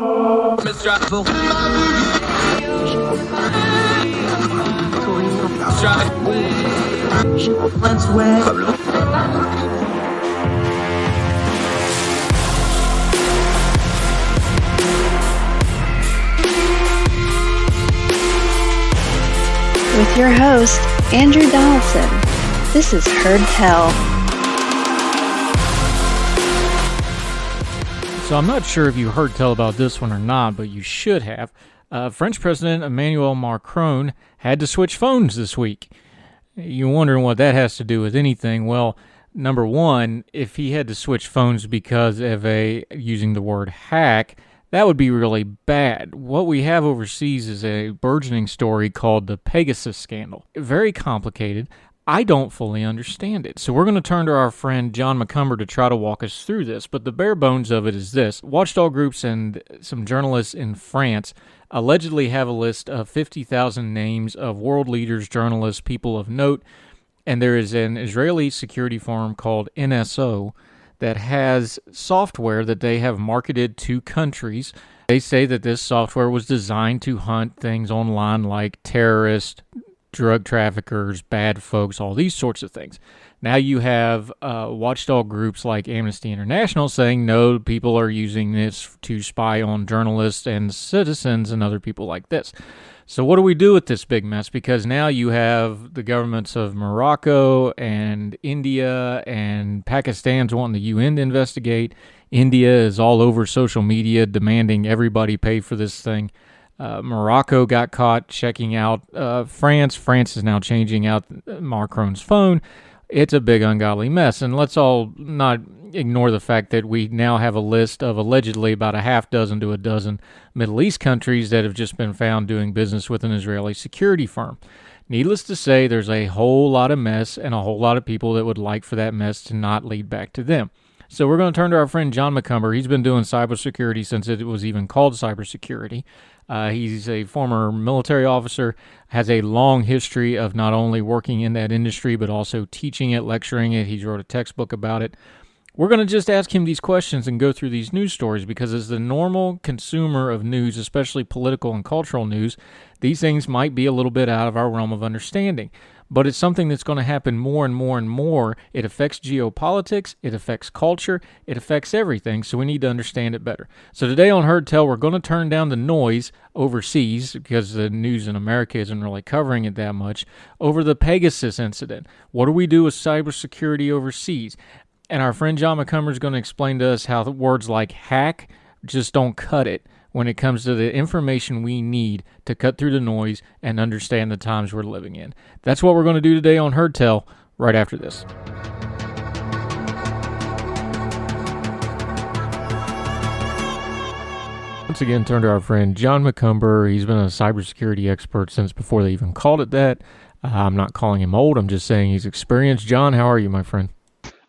With your host, Andrew Donaldson. This is Heard Tell. So I'm not sure if you heard tell about this one or not, but you should have. French President Emmanuel Macron had to switch phones this week. You're wondering what that has to do with anything. Well, number one, if he had to switch phones because of using the word hack, that would be really bad. What we have overseas is a burgeoning story called the Pegasus Scandal. Very complicated. I don't fully understand it. So we're going to turn to our friend John McCumber to try to walk us through this. But the bare bones of it is this. Watchdog groups and some journalists in France allegedly have a list of 50,000 names of world leaders, journalists, people of note. And there is an Israeli security firm called NSO that has software that they have marketed to countries. They say that this software was designed to hunt things online like terrorists, drug traffickers, bad folks, all these sorts of things. Now you have watchdog groups like Amnesty International saying, no, people are using this to spy on journalists and citizens and other people like this. So what do we do with this big mess? Because now you have the governments of Morocco and India and Pakistan's wanting the UN to investigate. India is all over social media demanding everybody pay for this thing. Morocco got caught checking out France. France is now changing out Macron's phone. It's a big ungodly mess. And let's all not ignore the fact that we now have a list of allegedly about a half dozen to a dozen Middle East countries that have just been found doing business with an Israeli security firm. Needless to say, there's a whole lot of mess and a whole lot of people that would like for that mess to not lead back to them. So we're going to turn to our friend John McCumber. He's been doing cybersecurity since it was even called cybersecurity. He's a former military officer, has a long history of not only working in that industry, but also teaching it, lecturing it. He's wrote a textbook about it. We're going to just ask him these questions and go through these news stories because as the normal consumer of news, especially political and cultural news, these things might be a little bit out of our realm of understanding. But it's something that's going to happen more and more and more. It affects geopolitics, it affects culture, it affects everything, so we need to understand it better. So today on Heard Tell, we're going to turn down the noise overseas, because the news in America isn't really covering it that much, over the Pegasus incident. What do we do with cybersecurity overseas? And our friend John McCumber is going to explain to us how the words like hack just don't cut it when it comes to the information we need to cut through the noise and understand the times we're living in. That's what we're going to do today on Heard Tell, right after this. Once again, turn to our friend John McCumber. He's been a cybersecurity expert since before they even called it that. I'm not calling him old. I'm just saying he's experienced. John, how are you, my friend?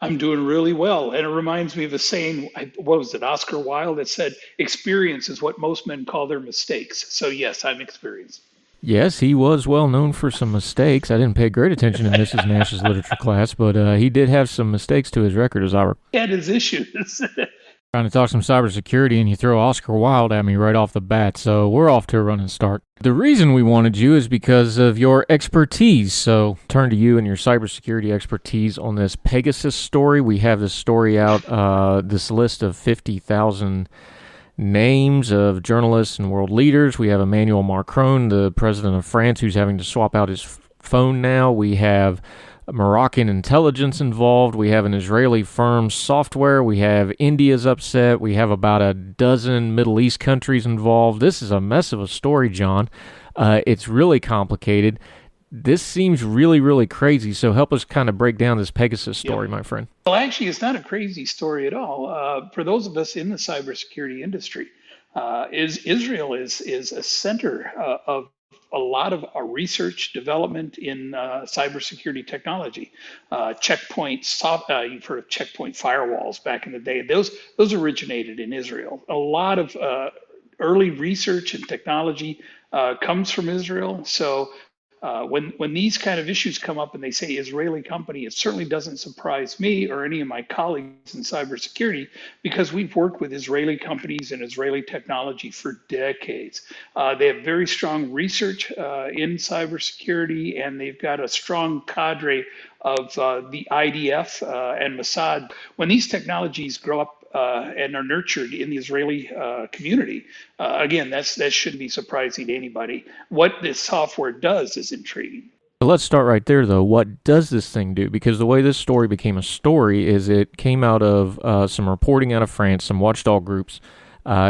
I'm doing really well. And it reminds me of a saying, what was it, Oscar Wilde, that said, experience is what most men call their mistakes. So yes, I'm experienced. Yes, he was well known for some mistakes. I didn't pay great attention in Mrs. Nash's literature class, but he did have some mistakes to his record, as I recall. He had his issues. Trying to talk some cybersecurity, and you throw Oscar Wilde at me right off the bat, so we're off to a running start. The reason we wanted you is because of your expertise, so turn to you and your cybersecurity expertise on this Pegasus story. We have this story out, this list of 50,000 names of journalists and world leaders. We have Emmanuel Macron, the president of France, who's having to swap out his phone now. We have Moroccan intelligence involved. We have an Israeli firm's software. We have India's upset. We have about a dozen Middle East countries involved. This is a mess of a story, John. It's really complicated. This seems really, really crazy. So help us kind of break down this Pegasus story, my friend. Well, actually, it's not a crazy story at all. For those of us in the cybersecurity industry, Israel is a center of a lot of research development in cybersecurity technology. You've heard of checkpoint firewalls back in the day. Those originated in Israel. A lot of early research and technology comes from Israel. So When these kind of issues come up and they say Israeli company, it certainly doesn't surprise me or any of my colleagues in cybersecurity because we've worked with Israeli companies and Israeli technology for decades. They have very strong research in cybersecurity, and they've got a strong cadre of the IDF and Mossad. When these technologies grow up and are nurtured in the Israeli community. Again, that shouldn't be surprising to anybody. What this software does is intriguing. But let's start right there, though. What does this thing do? Because the way this story became a story is it came out of some reporting out of France, some watchdog groups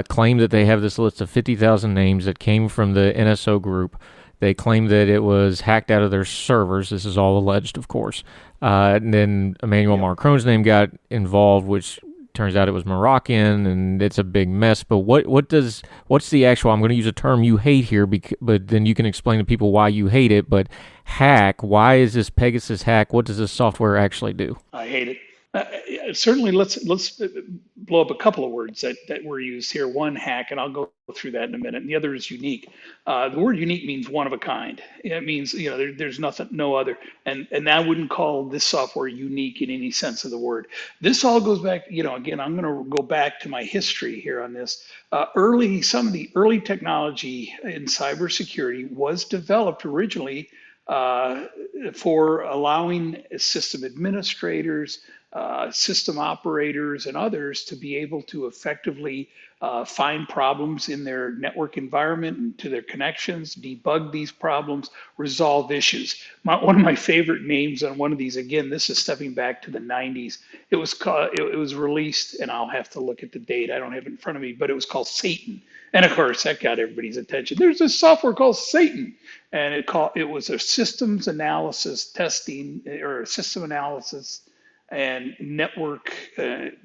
claim that they have this list of 50,000 names that came from the NSO Group. They claim that it was hacked out of their servers. This is all alleged, of course. And then Emmanuel Macron's name got involved, which turns out it was Moroccan, and it's a big mess. But what's the actual? I'm going to use a term you hate here, but then you can explain to people why you hate it. But hack. Why is this Pegasus hack? What does this software actually do? I hate it. Certainly, let's blow up a couple of words that were used here. One, hack, and I'll go through that in a minute. And the other is unique. The word unique means one of a kind. It means there's nothing, no other. And I wouldn't call this software unique in any sense of the word. This all goes back. Again, I'm going to go back to my history here on this. Some of the early technology in cybersecurity was developed originally for allowing system administrators, system operators, and others to be able to effectively find problems in their network environment and to their connections, debug these problems, resolve issues. One of my favorite names on one of these, again, this is stepping back to the 90s. It was released, and I'll have to look at the date. I don't have it in front of me, but it was called Satan. And of course, that got everybody's attention. There's this software called Satan, and it was a systems analysis testing or system analysis and network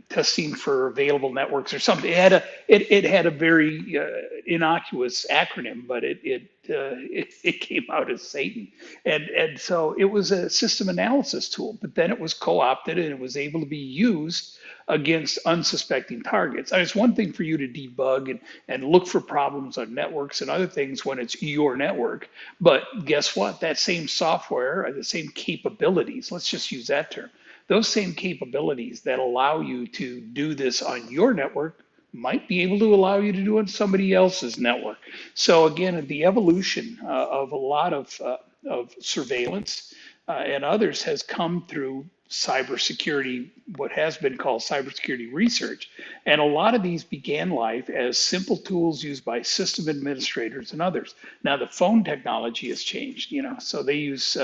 testing for available networks or something. It had a very innocuous acronym, but it came out as Satan, and so it was a system analysis tool. But then it was co-opted and it was able to be used against unsuspecting targets. It's one thing for you to debug and look for problems on networks and other things when it's your network. But guess what? That same software, the same capabilities, let's just use that term, those same capabilities that allow you to do this on your network might be able to allow you to do it on somebody else's network. So again, the evolution of a lot of surveillance and others has come through cybersecurity, what has been called cybersecurity research. And a lot of these began life as simple tools used by system administrators and others. Now the phone technology has changed, so they use,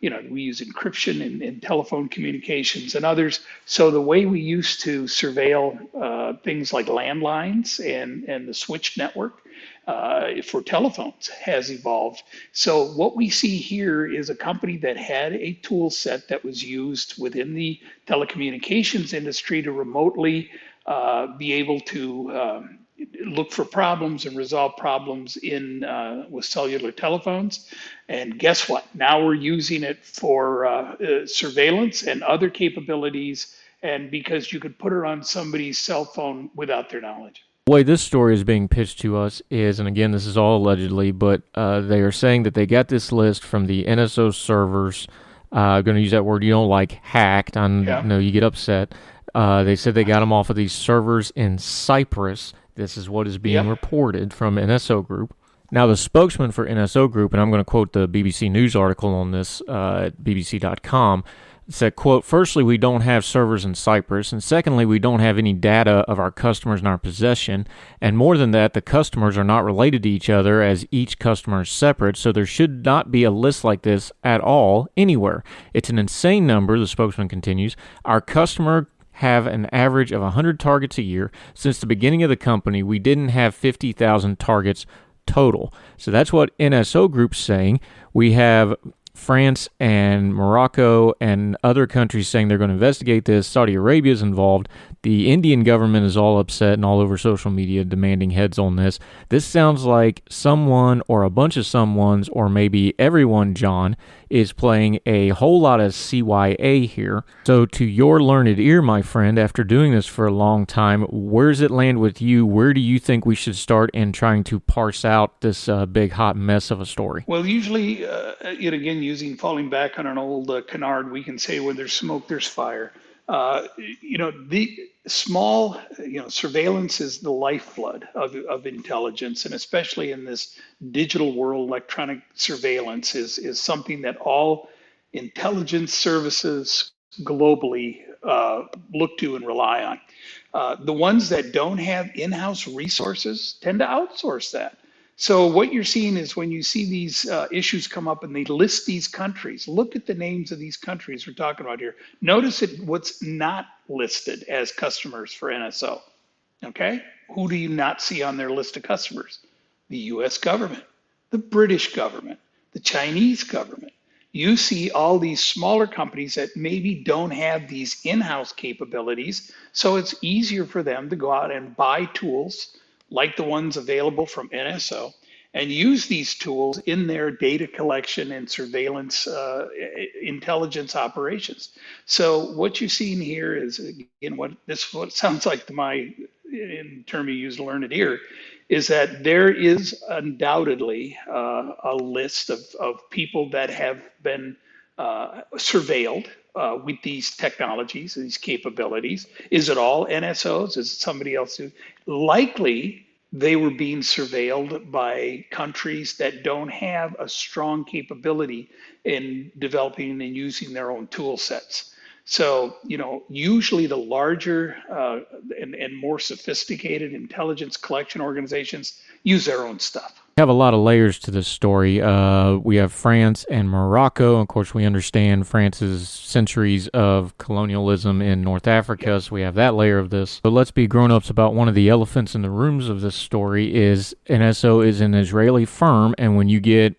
we use encryption in telephone communications and others. So the way we used to surveil things like landlines and the switch network for telephones has evolved. So what we see here is a company that had a tool set that was used within the telecommunications industry to remotely be able to look for problems and resolve problems with cellular telephones. And guess what? Now we're using it for surveillance and other capabilities, and because you could put it on somebody's cell phone without their knowledge. The way this story is being pitched to us is, and again, this is all allegedly, but they are saying that they got this list from the NSO servers. I'm going to use that word you don't like, hacked. I know you get upset. They said they got them off of these servers in Cyprus. This is what is being reported from NSO Group. Now, the spokesman for NSO Group, and I'm going to quote the BBC News article on this at bbc.com, said, quote, "Firstly, we don't have servers in Cyprus, and secondly, we don't have any data of our customers in our possession, and more than that, the customers are not related to each other as each customer is separate, so there should not be a list like this at all anywhere. It's an insane number," the spokesman continues. "Our customer have an average of 100 targets a year. Since the beginning of the company, we didn't have 50,000 targets total." So that's what NSO Group's saying. We have France and Morocco and other countries saying they're going to investigate this. Saudi Arabia is involved. The Indian government is all upset and all over social media demanding heads on this. This sounds like someone or a bunch of someones or maybe everyone, John, is playing a whole lot of CYA here. So to your learned ear, my friend, after doing this for a long time, where does it land with you? Where do you think we should start in trying to parse out this big hot mess of a story? Well, usually, falling back on an old canard, we can say when there's smoke, there's fire. The small, surveillance is the lifeblood of intelligence, and especially in this digital world, electronic surveillance is something that all intelligence services globally look to and rely on. The ones that don't have in-house resources tend to outsource that. So what you're seeing is when you see these issues come up and they list these countries, look at the names of these countries we're talking about here. Notice what's not listed as customers for NSO. Okay? Who do you not see on their list of customers? The US government, the British government, the Chinese government. You see all these smaller companies that maybe don't have these in-house capabilities, so it's easier for them to go out and buy tools like the ones available from NSO, and use these tools in their data collection and surveillance intelligence operations. So what you're seeing here is, again, what sounds like to my, in term you use learned ear, is that there is undoubtedly a list of people that have been surveilled with these technologies, these capabilities. Is it all NSOs? Is it somebody else? Likely, they were being surveilled by countries that don't have a strong capability in developing and using their own tool sets. So, usually the larger and more sophisticated intelligence collection organizations use their own stuff. We have a lot of layers to this story. We have France and Morocco. Of course, we understand France's centuries of colonialism in North Africa, so we have that layer of this. But let's be grown-ups about one of the elephants in the rooms of this story is NSO is an Israeli firm, and when you get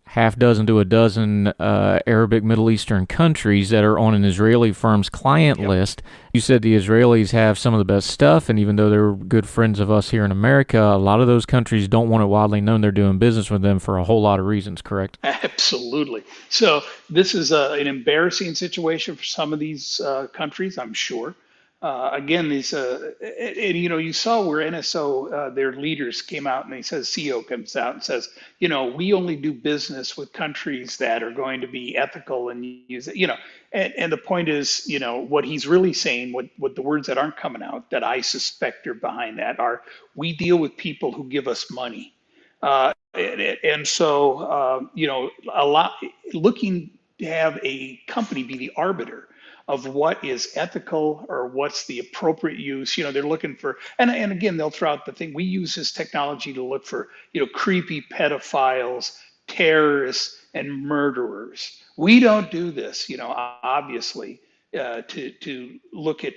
half dozen to a dozen Arabic Middle Eastern countries that are on an Israeli firm's client list. You said the Israelis have some of the best stuff, and even though they're good friends of us here in America, a lot of those countries don't want it widely known they're doing business with them for a whole lot of reasons, correct? Absolutely. So this is an embarrassing situation for some of these countries, I'm sure. Again, these, you saw where NSO, their leaders came out and they says, CEO comes out and says, we only do business with countries that are going to be ethical and use it, and the point is, what he's really saying, what the words that aren't coming out that I suspect are behind that are, we deal with people who give us money. And so, a lot looking to have a company be the arbiter of what is ethical or what's the appropriate use. They're looking for, and again, they'll throw out the thing, we use this technology to look for, creepy pedophiles, terrorists, and murderers. We don't do this, obviously, to look at,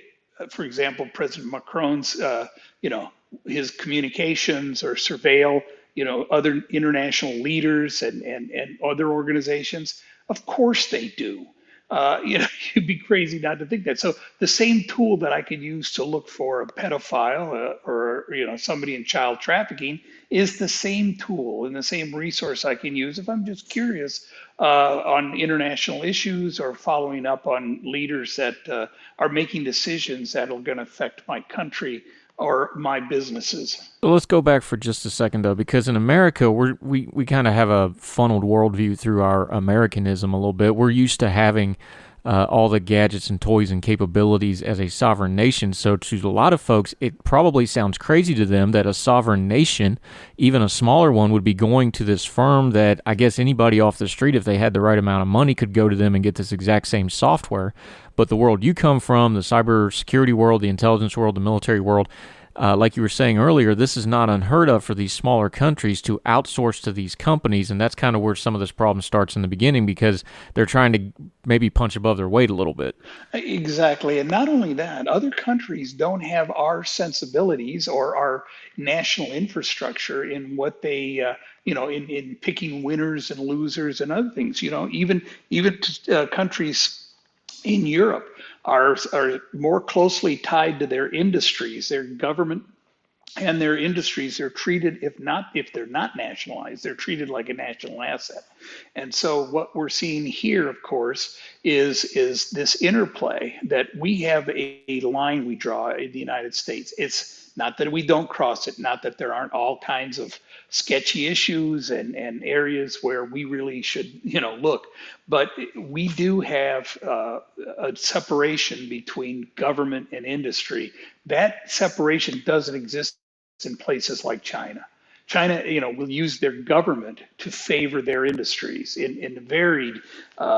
for example, President Macron's, his communications or surveil, other international leaders and other organizations. Of course they do. You'd be crazy not to think that. So the same tool that I could use to look for a pedophile or somebody in child trafficking is the same tool and the same resource I can use if I'm just curious on international issues or following up on leaders that are making decisions that are going to affect my country or my businesses. So let's go back for just a second, though, because in America, we kind of have a funneled worldview through our Americanism a little bit. We're used to having all the gadgets and toys and capabilities as a sovereign nation. So to a lot of folks, it probably sounds crazy to them that a sovereign nation, even a smaller one, would be going to this firm that I guess anybody off the street, if they had the right amount of money, could go to them and get this exact same software. But the world you come from, the cybersecurity world, the intelligence world, the military world, like you were saying earlier, this is not unheard of for these smaller countries to outsource to these companies, and that's kind of where some of this problem starts in the beginning because they're trying to maybe punch above their weight a little bit. Exactly. And not only that, other countries don't have our sensibilities or our national infrastructure in what they, in picking winners and losers and other things. Even countries in Europe are more closely tied to their industries, their government and their industries are treated, if they're not nationalized, they're treated like a national asset. And so what we're seeing here, of course, is this interplay that we have a line we draw in the United States. It's not that we don't cross it, not that there aren't all kinds of sketchy issues and areas where we really should look, but we do have a separation between government and industry. That separation doesn't exist in places like China. China, will use their government to favor their industries in varied,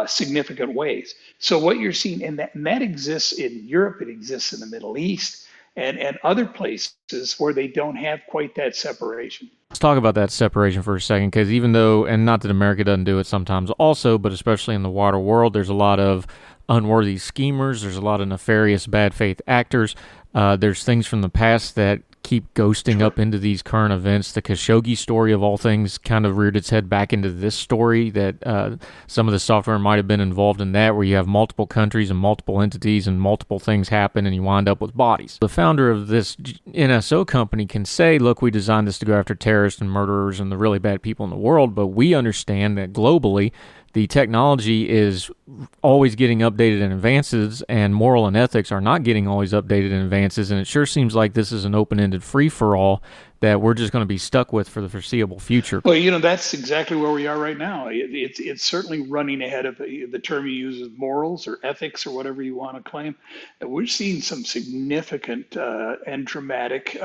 significant ways. So what you're seeing, and that exists in Europe, it exists in the Middle East, and other places where they don't have quite that separation. Let's talk about that separation for a second, because even though, and not that America doesn't do it sometimes also, but especially in the wider world, there's a lot of unworthy schemers, there's a lot of nefarious bad faith actors, there's things from the past that keep ghosting up into these current events. The Khashoggi story, of all things, kind of reared its head back into this story, that some of the software might have been involved in that, where you have multiple countries and multiple entities and multiple things happen and you wind up with bodies. The founder of this NSO company can say, look, we designed this to go after terrorists and murderers and the really bad people in the world, but we understand that globally the technology is always getting updated and advances, and moral and ethics are not getting always updated and advances, and it sure seems like this is an open-ended free-for-all that we're just going to be stuck with for the foreseeable future. Well, that's exactly where we are right now. It's certainly running ahead of the term you use of morals or ethics or whatever you want to claim. We're seeing some significant and dramatic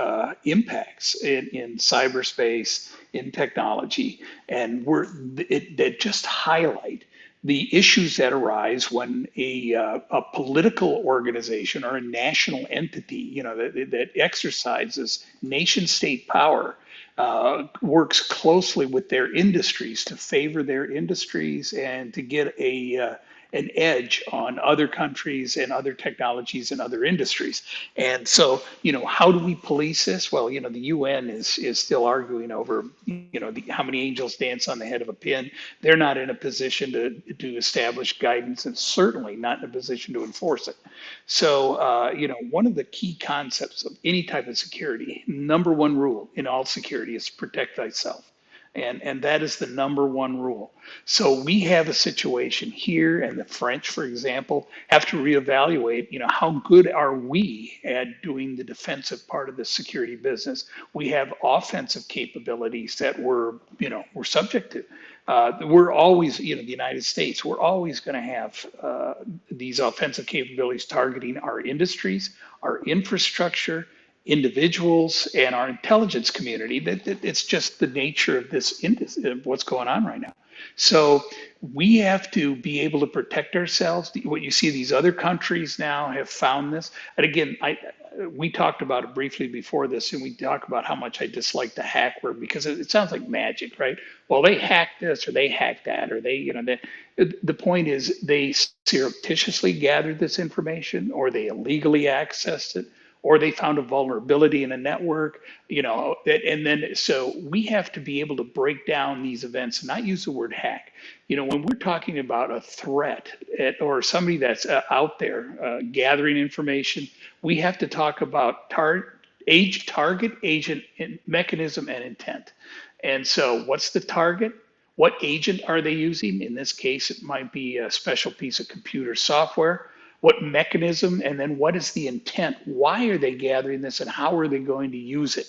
impacts in cyberspace, in technology, and that just highlight the issues that arise when a political organization or a national entity, that exercises nation state power, works closely with their industries to favor their industries and to get an edge on other countries and other technologies and other industries. And so, how do we police this? Well, the UN is still arguing over, how many angels dance on the head of a pin. They're not in a position to establish guidance, and certainly not in a position to enforce it. So, one of the key concepts of any type of security, number one rule in all security, is protect thyself. And that is the number one rule. So we have a situation here, and the French, for example, have to reevaluate, how good are we at doing the defensive part of the security business? We have offensive capabilities that we're subject to. We're always, the United States, we're always going to have these offensive capabilities targeting our industries, our infrastructure, individuals, and our intelligence community. That it's just the nature of what's going on right now. So we have to be able to protect ourselves. What you see, these other countries now have found this. And again, we talked about it briefly before this, and we talk about how much I dislike the hack word because it sounds like magic, right? Well, they hacked this or they hacked that, or the point is they surreptitiously gathered this information, or they illegally accessed it, or they found a vulnerability in a network, and then so we have to be able to break down these events and not use the word hack. When we're talking about a threat or somebody that's out there gathering information, we have to talk about target, agent, mechanism, and intent. And so what's the target? What agent are they using? In this case, it might be a special piece of computer software. What mechanism, and then what is the intent? Why are they gathering this, and how are they going to use it?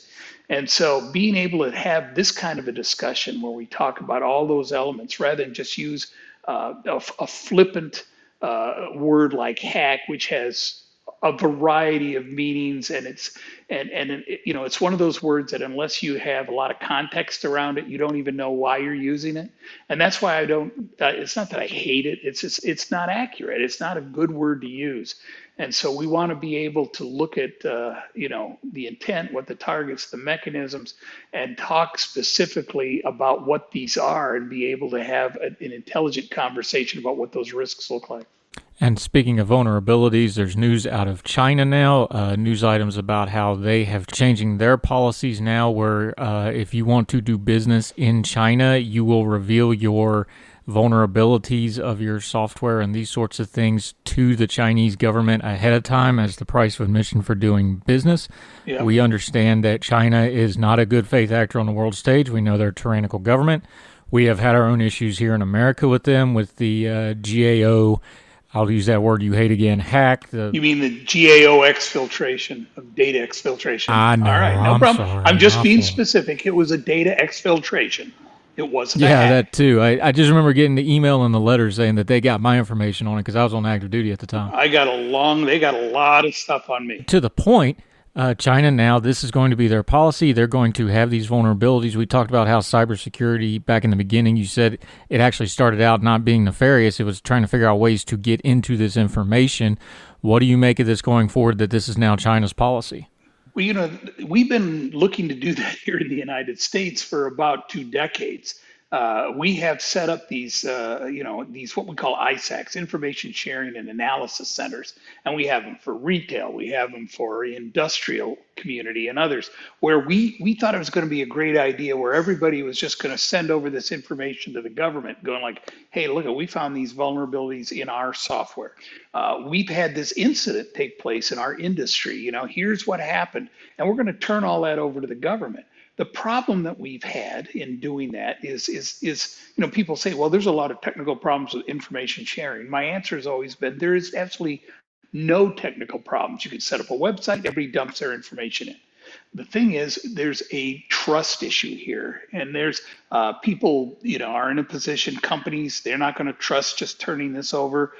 And so being able to have this kind of a discussion where we talk about all those elements rather than just use a flippant word like hack, which has a variety of meanings, and it's one of those words that unless you have a lot of context around it, you don't even know why you're using it. And that's why I don't. It's not that I hate it. It's just it's not accurate. It's not a good word to use. And so we want to be able to look at the intent, what the targets, the mechanisms, and talk specifically about what these are, and be able to have an intelligent conversation about what those risks look like. And speaking of vulnerabilities, there's news out of China now, news items about how they have changing their policies now where if you want to do business in China, you will reveal your vulnerabilities of your software and these sorts of things to the Chinese government ahead of time as the price of admission for doing business. Yeah. We understand that China is not a good faith actor on the world stage. We know they're a tyrannical government. We have had our own issues here in America with them, with the GAO. I'll use that word you hate again, hack. You mean the GAO exfiltration of data exfiltration? I know. All right, no I'm problem. sorry. I'm just being specific. It was a data exfiltration. It wasn't a hack. That too. I just remember getting the email and the letter saying that they got my information on it because I was on active duty at the time. They got a lot of stuff on me. To the point, China now, this is going to be their policy. They're going to have these vulnerabilities. We talked about how cybersecurity, back in the beginning, you said it actually started out not being nefarious. It was trying to figure out ways to get into this information. What do you make of this going forward, that this is now China's policy? Well, we've been looking to do that here in the United States for about 2 decades. We have set up these what we call ISACs, information sharing and analysis centers, and we have them for retail, we have them for industrial community and others, where we thought it was going to be a great idea, where everybody was just going to send over this information to the government, going like, hey, look, we found these vulnerabilities in our software. We've had this incident take place in our industry. Here's what happened, and we're going to turn all that over to the government. The problem that we've had in doing that is people say, well, there's a lot of technical problems with information sharing. My answer has always been there is absolutely no technical problems. You can set up a website, everybody dumps their information in. The thing is, there's a trust issue here, and there's people, are in a position, companies, they're not going to trust just turning this over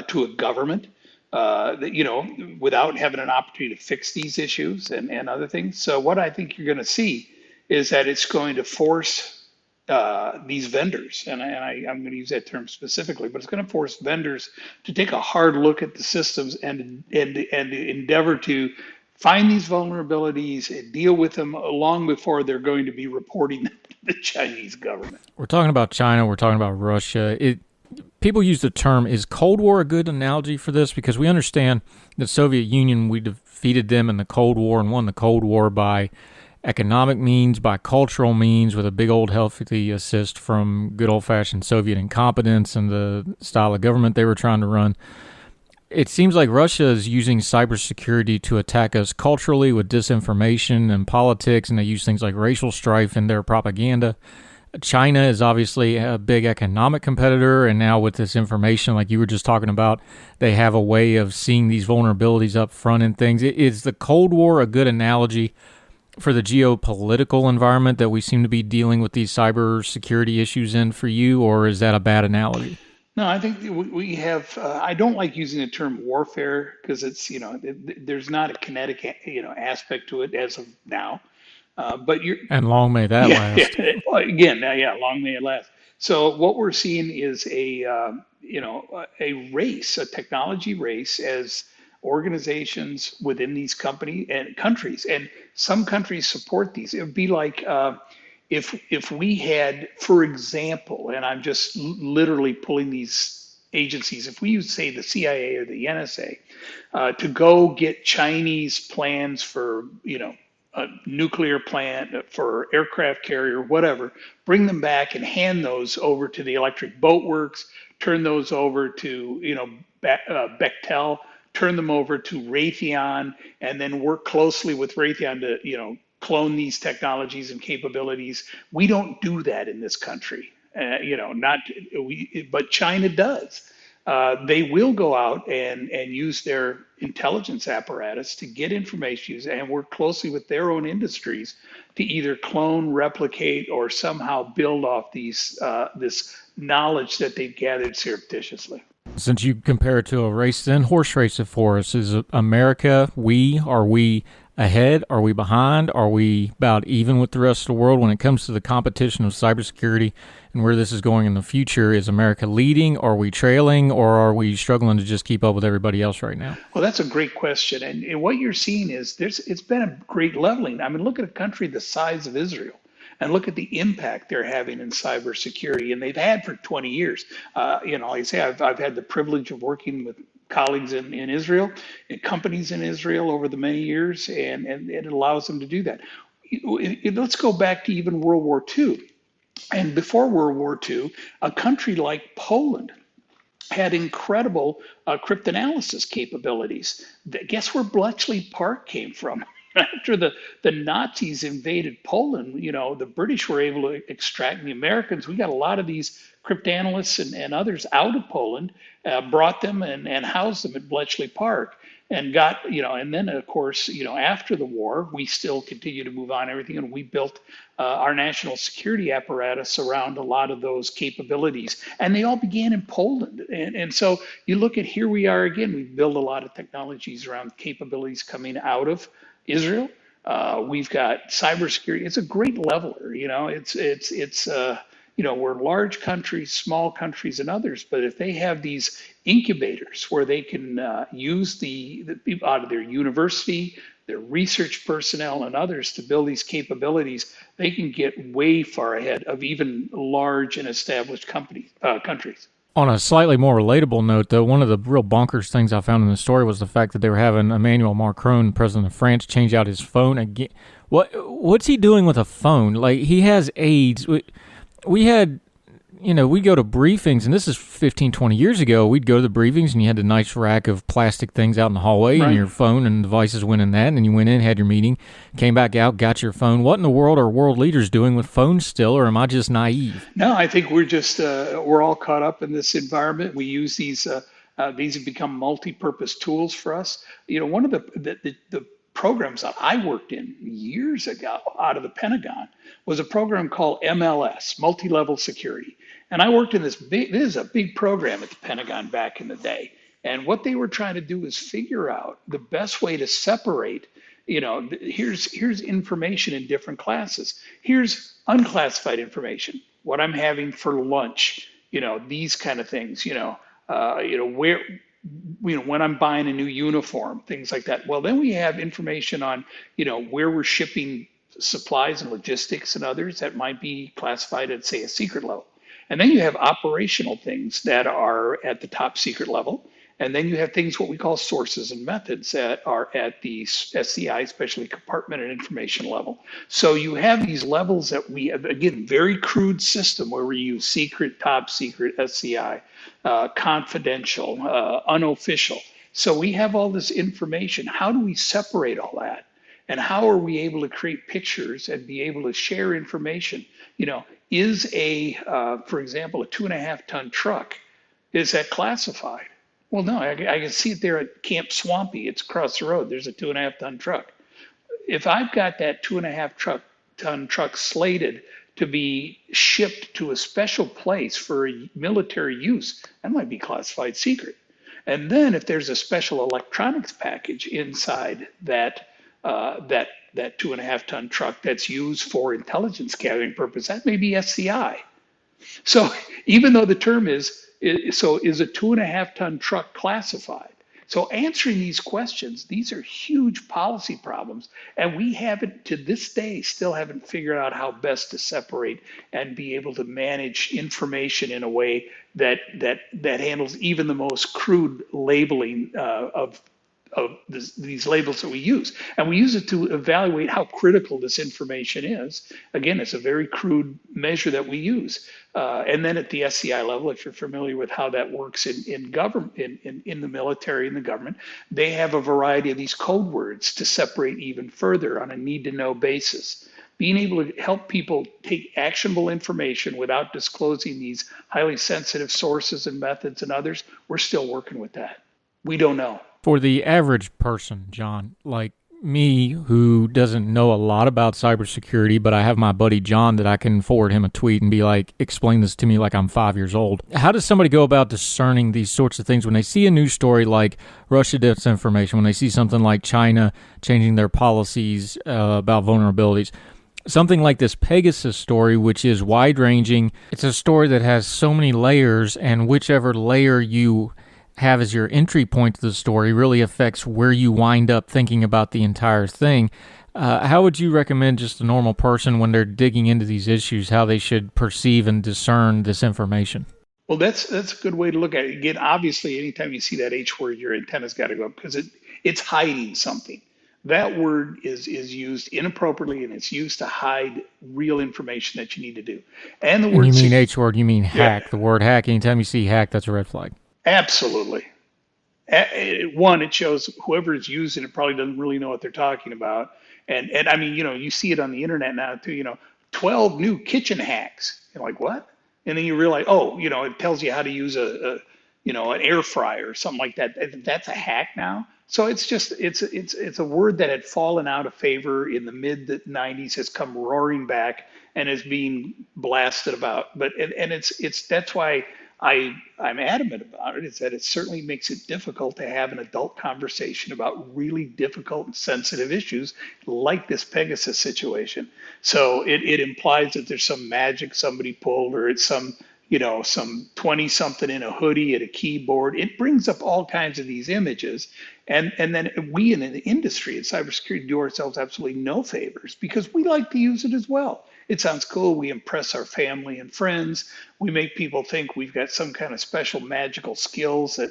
to a government. Without having an opportunity to fix these issues and other things. So what I think you're going to see is that it's going to force these vendors, and I'm going to use that term specifically, but it's going to force vendors to take a hard look at the systems and endeavor to find these vulnerabilities and deal with them long before they're going to be reporting them to the Chinese government. We're talking about China. We're talking about Russia. People use the term, is Cold War a good analogy for this? Because we understand the Soviet Union, we defeated them in the Cold War and won the Cold War by economic means, by cultural means, with a big old healthy assist from good old-fashioned Soviet incompetence and the style of government they were trying to run. It seems like Russia is using cybersecurity to attack us culturally with disinformation and politics, and they use things like racial strife in their propaganda. China is obviously a big economic competitor, and now with this information, like you were just talking about, they have a way of seeing these vulnerabilities up front and things. Is the Cold War a good analogy for the geopolitical environment that we seem to be dealing with these cybersecurity issues in for you, or is that a bad analogy? No, I think we have. I don't like using the term warfare because it's there's not a kinetic aspect to it as of now. But you're and long may that last. Again, long may it last. So what we're seeing is a race, a technology race, as organizations within these countries, and some countries support these. It would be like if we had, for example, and I'm just literally pulling these agencies, if we use, say, the CIA or the NSA to go get Chinese plans for, a nuclear plant, for aircraft carrier, whatever, bring them back and hand those over to the Electric Boat Works, turn those over to, Bechtel, turn them over to Raytheon, and then work closely with Raytheon to, clone these technologies and capabilities. We don't do that in this country, but China does. They will go out and use their intelligence apparatus to get information and work closely with their own industries to either clone, replicate, or somehow build off this knowledge that they've gathered surreptitiously. Since you compare it to a race, then horse race it for us. Is America, are we ahead? Are we behind? Are we about even with the rest of the world when it comes to the competition of cybersecurity and where this is going in the future? Is America leading? Are we trailing? Or are we struggling to just keep up with everybody else right now? Well, that's a great question. And what you're seeing is it's been a great leveling. I mean, look at a country the size of Israel and look at the impact they're having in cybersecurity. And they've had for 20 years. Like I say, I've had the privilege of working with colleagues in Israel and companies in Israel over the many years, and it allows them to do that. Let's go back to even World War II. And before World War II, a country like Poland had incredible cryptanalysis capabilities. Guess where Bletchley Park came from? After the Nazis invaded Poland, the British were able to extract, and the Americans, we got a lot of these cryptanalysts and others out of Poland, brought them and housed them at Bletchley Park and got, and then of course, after the war, we still continue to move on everything. And we built our national security apparatus around a lot of those capabilities. And they all began in Poland. And so you look at here we are again, we build a lot of technologies around capabilities coming out of Israel. We've got cybersecurity. It's a great leveler. We're large countries, small countries, and others. But if they have these incubators where they can use the people out of their university, their research personnel, and others to build these capabilities, they can get way far ahead of even large and established countries. On a slightly more relatable note, though, one of the real bonkers things I found in the story was the fact that they were having Emmanuel Macron, president of France, change out his phone again. What's he doing with a phone? Like, he has AIDS. We had, we'd go to briefings, and this is 15, 20 years ago. We'd go to the briefings, and you had a nice rack of plastic things out in the hallway, Right. and your phone and devices went in that, and then you went in, had your meeting, came back out, got your phone. What in the world are world leaders doing with phones still, or am I just naive? No, I think we're just we're all caught up in this environment. We use these. These have become multi-purpose tools for us. One of the programs that I worked in years ago out of the Pentagon was a program called MLS, Multi-Level Security. And I worked in this is a big program at the Pentagon back in the day. And what they were trying to do is figure out the best way to separate, here's information in different classes. Here's unclassified information, what I'm having for lunch, these kind of things, where, when I'm buying a new uniform, things like that. Well, then we have information on, where we're shipping supplies and logistics and others that might be classified at, say, a secret level. And then you have operational things that are at the top secret level. And then you have things, what we call sources and methods, that are at the SCI, especially compartment and information level. So you have these levels that we have, again, very crude system where we use secret, top secret, SCI, confidential, unofficial. So we have all this information. How do we separate all that? And how are we able to create pictures and be able to share information? Is for example, a 2.5-ton truck, is that classified? Well, no, I can see it there at Camp Swampy. It's across the road. There's a 2.5-ton truck. If I've got that 2.5-ton truck slated to be shipped to a special place for military use, that might be classified secret. And then if there's a special electronics package inside that 2.5-ton truck that's used for intelligence gathering purpose, that may be SCI. So even though the term is a 2.5-ton truck classified? So answering these questions, these are huge policy problems, and we haven't, to this day, still haven't figured out how best to separate and be able to manage information in a way that handles even the most crude labeling of these labels that we use. And we use it to evaluate how critical this information is. Again, it's a very crude measure that we use. And then at the SCI level, if you're familiar with how that works in government, in the military and the government, they have a variety of these code words to separate even further on a need-to-know basis. Being able to help people take actionable information without disclosing these highly sensitive sources and methods and others, we're still working with that. We don't know. For the average person, John, like me, who doesn't know a lot about cybersecurity, but I have my buddy John that I can forward him a tweet and be like, explain this to me like I'm 5 years old. How does somebody go about discerning these sorts of things when they see a news story like Russia disinformation, when they see something like China changing their policies about vulnerabilities? Something like this Pegasus story, which is wide-ranging. It's a story that has so many layers, and whichever layer you have as your entry point to the story really affects where you wind up thinking about the entire thing. How would you recommend just a normal person, when they're digging into these issues, how they should perceive and discern this information? Well, that's a good way to look at it. Again, obviously, anytime you see that H word, your antenna's got to go up because it's hiding something. That word is used inappropriately, and it's used to hide real information that you need to do. And the And word you mean H word, you mean yeah, hack. The word hack, anytime you see hack, that's a red flag. absolutely. One, it shows whoever is using it probably doesn't really know what they're talking about. And I mean, you see it on the internet now too, 12 new kitchen hacks. You're like, what? And then you realize, oh, it tells you how to use an air fryer or something like that. That's a hack now. So it's a word that had fallen out of favor in the mid '90s, has come roaring back and is being blasted about. But and it's that's why I'm adamant about it, is that it certainly makes it difficult to have an adult conversation about really difficult and sensitive issues like this Pegasus situation. So it implies that there's some magic somebody pulled, or it's some 20 something in a hoodie at a keyboard. It brings up all kinds of these images. And then we in the industry in cybersecurity do ourselves absolutely no favors because we like to use it as well. It sounds cool. We impress our family and friends. We make people think we've got some kind of special magical skills that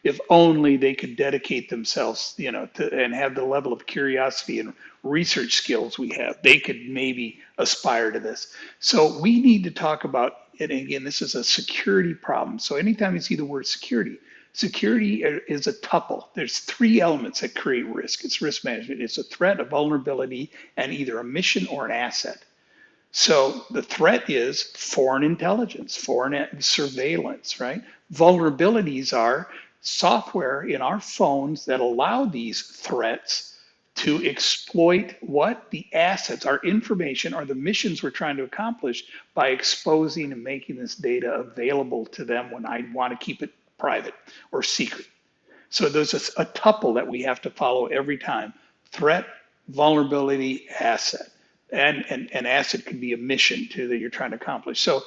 if only they could dedicate themselves, to and have the level of curiosity and research skills we have, they could maybe aspire to this. So we need to talk about, and again, this is a security problem. So anytime you see the word security, security is a tuple. There's three elements that create risk. It's risk management. It's a threat, a vulnerability, and either a mission or an asset. So the threat is foreign intelligence, foreign surveillance, right? Vulnerabilities are software in our phones that allow these threats to exploit what? The assets, our information, or the missions we're trying to accomplish by exposing and making this data available to them when I want to keep it private or secret. So there's a tuple that we have to follow every time: threat, vulnerability, asset. And an asset could be a mission too that you're trying to accomplish. So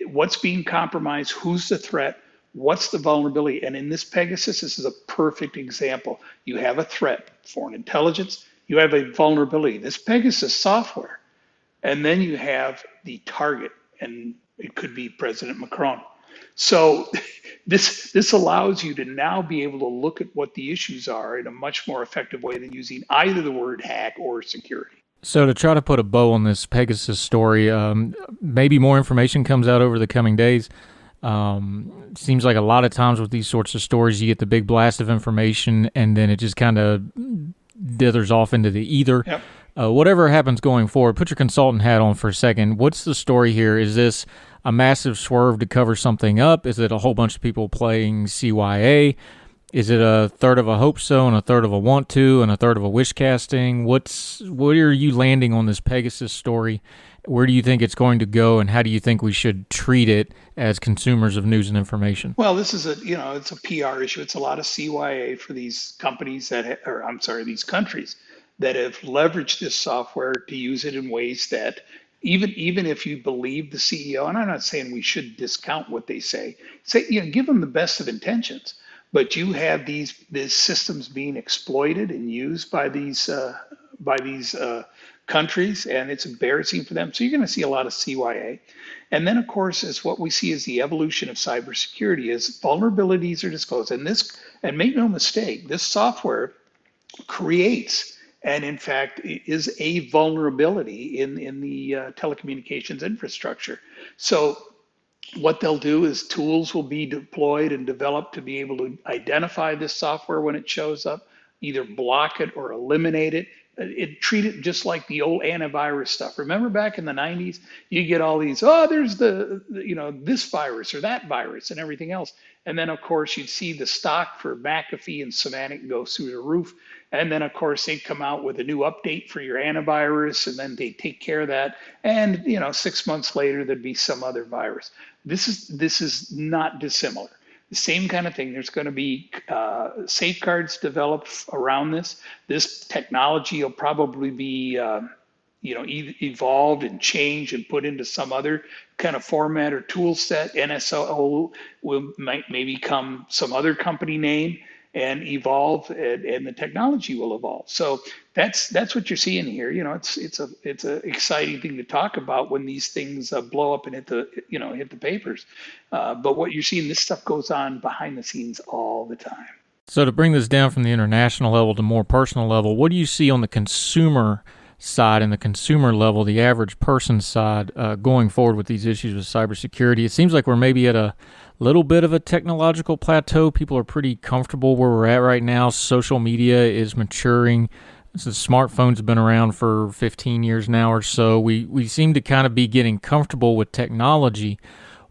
what's being compromised? Who's the threat? What's the vulnerability? And in this Pegasus, this is a perfect example. You have a threat, foreign intelligence. You have a vulnerability, this Pegasus software. And then you have the target, and it could be President Macron. So this allows you to now be able to look at what the issues are in a much more effective way than using either the word hack or security. So to try to put a bow on this Pegasus story, maybe more information comes out over the coming days. Seems like a lot of times with these sorts of stories, you get the big blast of information, and then it just kind of dithers off into the ether. Yep. Whatever happens going forward, put your consultant hat on for a second. What's the story here? Is this a massive swerve to cover something up? Is it a whole bunch of people playing CYA? Is it a third of a hope so and a third of a want to and a third of a wish casting? What are you landing on this Pegasus story? Where do you think it's going to go, and how do you think we should treat it as consumers of news and information? Well, this is it's a PR issue. It's a lot of CYA for these companies these countries that have leveraged this software to use it in ways that even if you believe the CEO, and I'm not saying we should discount what they say, give them the best of intentions. But you have these systems being exploited and used by these countries, and it's embarrassing for them. So you're going to see a lot of CYA. And then, of course, is what we see is the evolution of cybersecurity as vulnerabilities are disclosed. And make no mistake, this software creates and in fact is a vulnerability in the telecommunications infrastructure. So what they'll do is tools will be deployed and developed to be able to identify this software when it shows up, either block it or eliminate it, treat it just like the old antivirus stuff. Remember back in the 90s, you get all these, there's this virus or that virus and everything else. And then, of course, you'd see the stock for McAfee and Symantec go through the roof. And then, of course, they'd come out with a new update for your antivirus, and then they'd take care of that. And, 6 months later, there'd be some other virus. This is not dissimilar. The same kind of thing. There's going to be safeguards developed around this. This technology will probably be evolved and changed and put into some other kind of format or tool set. NSO may become some other company name and evolve, and the technology will evolve. So that's what you're seeing here. It's a exciting thing to talk about when these things blow up and hit the papers. But what you're seeing, this stuff goes on behind the scenes all the time. So to bring this down from the international level to more personal level, what do you see on the consumer side and the consumer level, the average person side, going forward with these issues with cybersecurity? It seems like we're maybe at a little bit of a technological plateau. People are pretty comfortable where we're at right now. Social media is maturing. The smartphones have been around for 15 years now or so. We seem to kind of be getting comfortable with technology.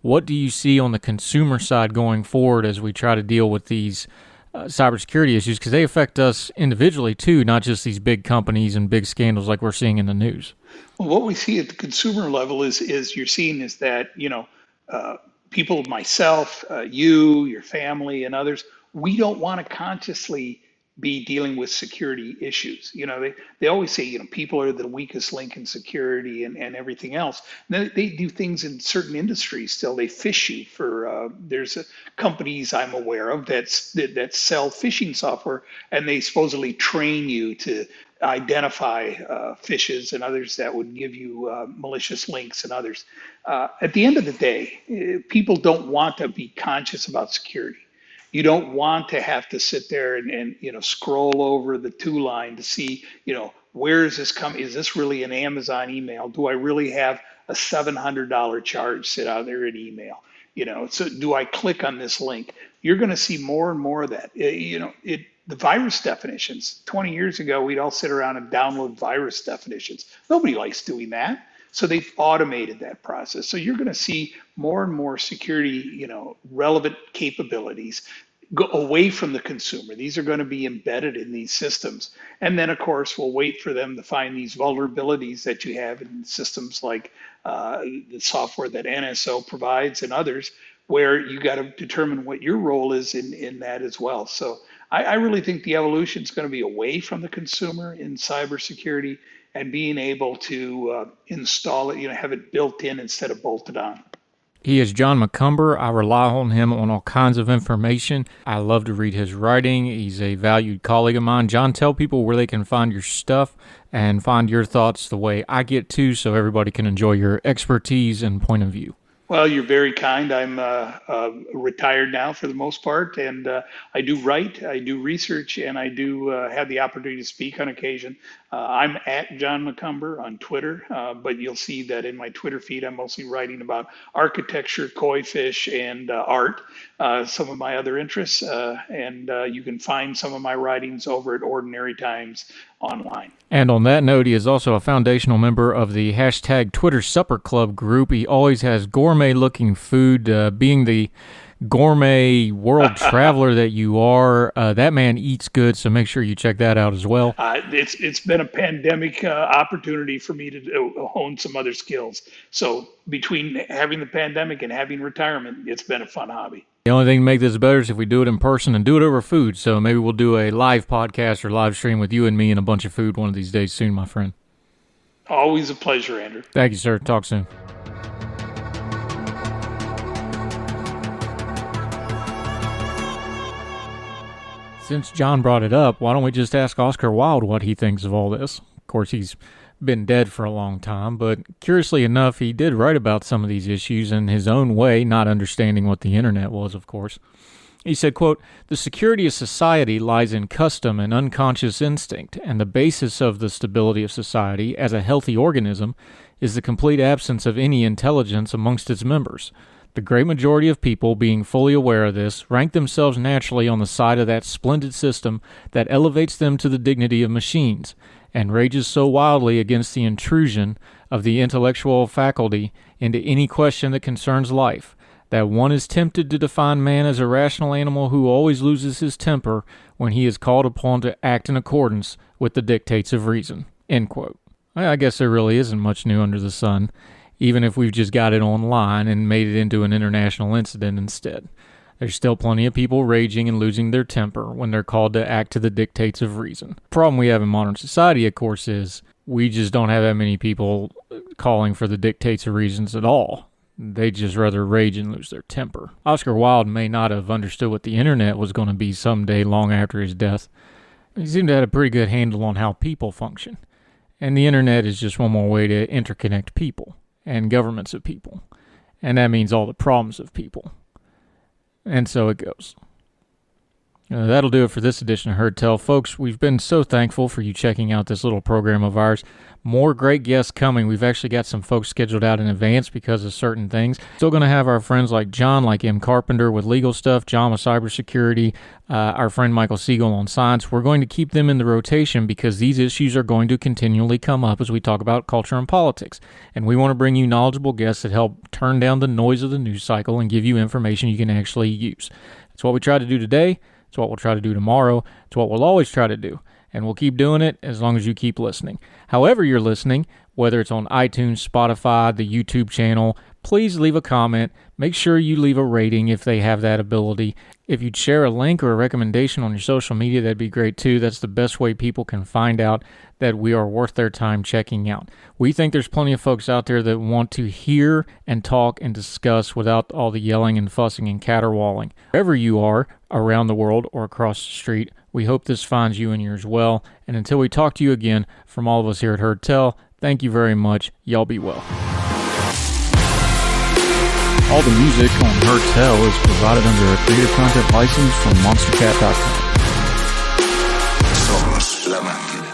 What do you see on the consumer side going forward as we try to deal with these cybersecurity issues? Because they affect us individually too, not just these big companies and big scandals like we're seeing in the news. Well, what we see at the consumer level is you're seeing is that, people, myself, you, your family, and others, we don't want to consciously be dealing with security issues. They always say, people are the weakest link in security and everything else. They do things in certain industries still. They phish you for, there's companies I'm aware of that sell phishing software, and they supposedly train you to identify phishes and others that would give you malicious links and others. At the end of the day, people don't want to be conscious about security. You don't want to have to sit there and scroll over the to line to see, where is this coming? Is this really an Amazon email? Do I really have a $700 charge sit out there in email? So do I click on this link? You're going to see more and more of that. The virus definitions, 20 years ago, we'd all sit around and download virus definitions. Nobody likes doing that. So they've automated that process. So you're going to see more and more security, relevant capabilities go away from the consumer. These are going to be embedded in these systems. And then, of course, we'll wait for them to find these vulnerabilities that you have in systems like the software that NSO provides and others, where you got to determine what your role is in that as well. So I really think the evolution is going to be away from the consumer in cybersecurity and being able to install it, have it built in instead of bolted on. He is John McCumber. I rely on him on all kinds of information. I love to read his writing. He's a valued colleague of mine. John, tell people where they can find your stuff and find your thoughts the way I get to, so everybody can enjoy your expertise and point of view. Well, you're very kind. I'm retired now for the most part, and I do write, I do research, and I do have the opportunity to speak on occasion. I'm at John McCumber on Twitter, but you'll see that in my Twitter feed, I'm mostly writing about architecture, koi fish, and art, some of my other interests, and you can find some of my writings over at Ordinary Times online. And on that note, he is also a foundational member of the hashtag Twitter Supper Club group. He always has gourmet-looking food. Being the gourmet world traveler that you are, that man eats good, so make sure you check that out as well. It's been a pandemic opportunity for me to hone some other skills. So between having the pandemic and having retirement, it's been a fun hobby. The only thing to make this better is if we do it in person and do it over food. So maybe we'll do a live podcast or live stream with you and me and a bunch of food one of these days soon, my friend. Always a pleasure, Andrew. Thank you, sir. Talk soon. Since John brought it up, why don't we just ask Oscar Wilde what he thinks of all this? Of course, he's been dead for a long time, but curiously enough, he did write about some of these issues in his own way, not understanding what the internet was, of course. He said, quote, "The security of society lies in custom and unconscious instinct, and the basis of the stability of society as a healthy organism is the complete absence of any intelligence amongst its members. The great majority of people, being fully aware of this, rank themselves naturally on the side of that splendid system that elevates them to the dignity of machines, and rages so wildly against the intrusion of the intellectual faculty into any question that concerns life, that one is tempted to define man as a rational animal who always loses his temper when he is called upon to act in accordance with the dictates of reason." End quote. I guess there really isn't much new under the sun, even if we've just got it online and made it into an international incident instead. There's still plenty of people raging and losing their temper when they're called to act to the dictates of reason. The problem we have in modern society, of course, is we just don't have that many people calling for the dictates of reasons at all. They just rather rage and lose their temper. Oscar Wilde may not have understood what the internet was going to be someday long after his death. He seemed to have a pretty good handle on how people function. And the internet is just one more way to interconnect people and governments of people. And that means all the problems of people. And so it goes. That'll do it for this edition of Heard Tell. Folks, we've been so thankful for you checking out this little program of ours. More great guests coming. We've actually got some folks scheduled out in advance because of certain things. Still going to have our friends like John, like M. Carpenter with legal stuff, John with cybersecurity, our friend Michael Siegel on science. We're going to keep them in the rotation because these issues are going to continually come up as we talk about culture and politics. And we want to bring you knowledgeable guests that help turn down the noise of the news cycle and give you information you can actually use. That's what we try to do today. It's what we'll try to do tomorrow. It's what we'll always try to do. And we'll keep doing it as long as you keep listening. However you're listening, whether it's on iTunes, Spotify, the YouTube channel, please leave a comment. Make sure you leave a rating if they have that ability. If you'd share a link or a recommendation on your social media, that'd be great too. That's the best way people can find out that we are worth their time checking out. We think there's plenty of folks out there that want to hear and talk and discuss without all the yelling and fussing and caterwauling. Wherever you are around the world or across the street, we hope this finds you and yours well. And until we talk to you again, from all of us here at Heard Tell, thank you very much. Y'all be well. All the music on Heard Tell is provided under a Creative Content license from monstercat.com. Somos la máquina.